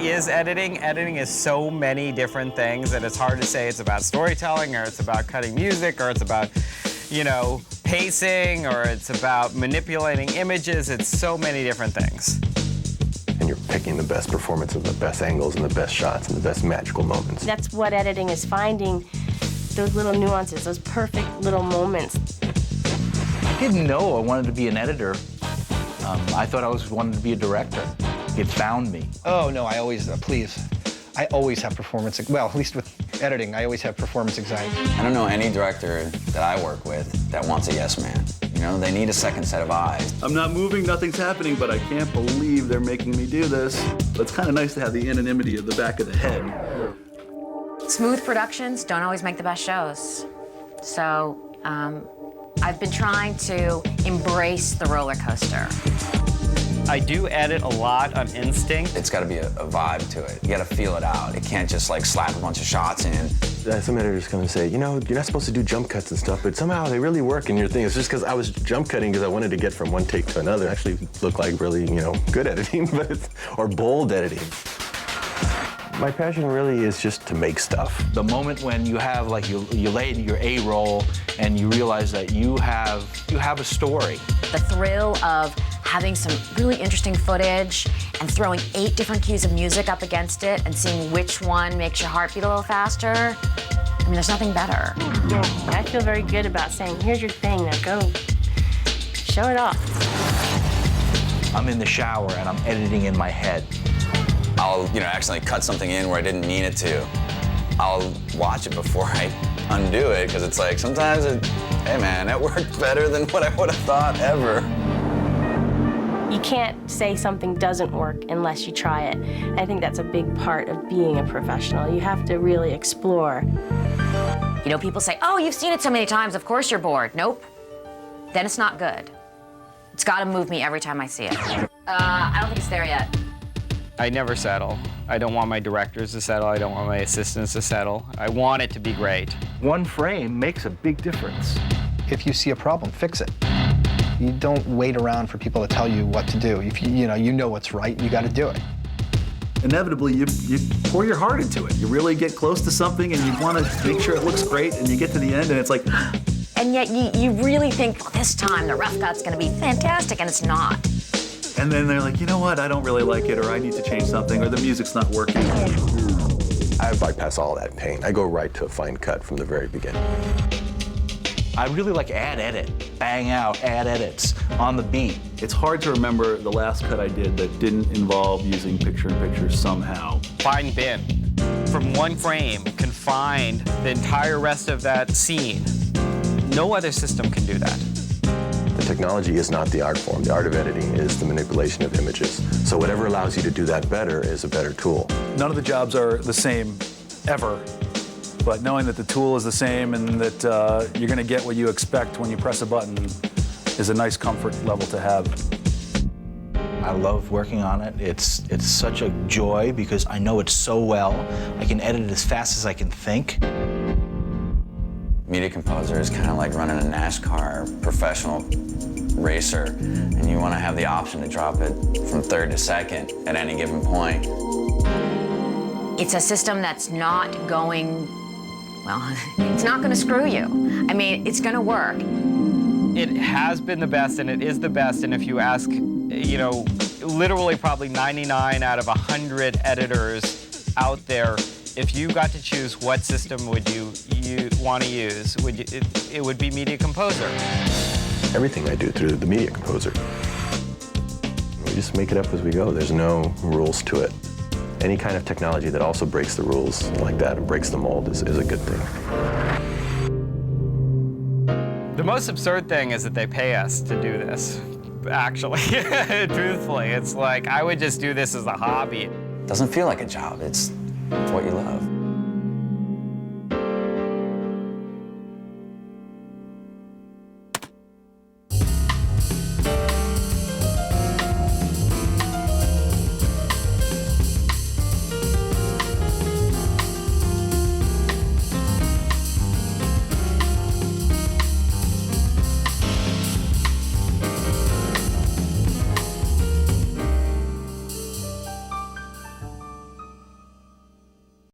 is editing. Editing is so many different things that it's hard to say it's about storytelling, or it's about cutting music, or it's about, you know, pacing, or it's about manipulating images. It's so many different things. And you're picking the best performance and the best angles and the best shots and the best magical moments. That's what editing is, finding those little nuances, those perfect little moments. I didn't know I wanted to be an editor. I thought I wanted to be a director. It found me. Oh, no, I always, I always have performance, well, at least with editing, I always have performance anxiety. I don't know any director that I work with that wants a yes man. You know, they need a second set of eyes. I'm not moving, nothing's happening, but I can't believe they're making me do this. But it's kind of nice to have the anonymity of the back of the head. Smooth productions don't always make the best shows. So, I've been trying to embrace the roller coaster. I do edit a lot on instinct. It's got to be a vibe to it. You got to feel it out. It can't just like slap a bunch of shots in. Some editors come and say, you know, you're not supposed to do jump cuts and stuff, but somehow they really work in your thing. It's just because I was jump cutting because I wanted to get from one take to another. It actually looked like really, you know, good editing, but or bold editing. My passion really is just to make stuff. The moment when you have, like, you lay your A roll and you realize that you have a story. The thrill of having some really interesting footage and throwing 8 different keys of music up against it and seeing which one makes your heart beat a little faster. I mean, there's nothing better. Yeah, I feel very good about saying, here's your thing, now go show it off. I'm in the shower and I'm editing in my head. I'll, you know, accidentally cut something in where I didn't mean it to. I'll watch it before I undo it, because it's like, sometimes hey man, that worked better than what I would have thought ever. You can't say something doesn't work unless you try it. I think that's a big part of being a professional. You have to really explore. You know, people say, oh, you've seen it so many times, of course you're bored. Nope. Then it's not good. It's got to move me every time I see it. I don't think it's there yet. I never settle. I don't want my directors to settle. I don't want my assistants to settle. I want it to be great. One frame makes a big difference. If you see a problem, fix it. You don't wait around for people to tell you what to do. If you know what's right, you got to do it. Inevitably, you pour your heart into it. You really get close to something and you want to make sure it looks great, and you get to the end and it's like... And yet you really think, well, this time the rough cut's going to be fantastic, and it's not. And then they're like, you know what, I don't really like it, or I need to change something, or the music's not working. I bypass all that pain. I go right to a fine cut from the very beginning. I really like add edit, bang out, add edits on the beat. It's hard to remember the last cut I did that didn't involve using picture-in-picture somehow. Fine bin. From one frame can find the entire rest of that scene. No other system can do that. The technology is not the art form. The art of editing is the manipulation of images. So whatever allows you to do that better is a better tool. None of the jobs are the same, ever. But knowing that the tool is the same and that you're going to get what you expect when you press a button is a nice comfort level to have. I love working on it. It's such a joy because I know it so well. I can edit it as fast as I can think. Media composer is kind of like running a NASCAR professional racer, and you want to have the option to drop it from third to second at any given point. It's a system that's not going, well, it's not going to screw you. I mean, it's going to work. It has been the best, and it is the best, and if you ask, you know, literally probably 99 out of 100 editors out there, if you got to choose what system would you want to use, it would be Media Composer. Everything I do through the Media Composer. We just make it up as we go. There's no rules to it. Any kind of technology that also breaks the rules like that and breaks the mold is a good thing. The most absurd thing is that they pay us to do this, actually. Truthfully, it's like I would just do this as a hobby. It doesn't feel like a job. It's what you love.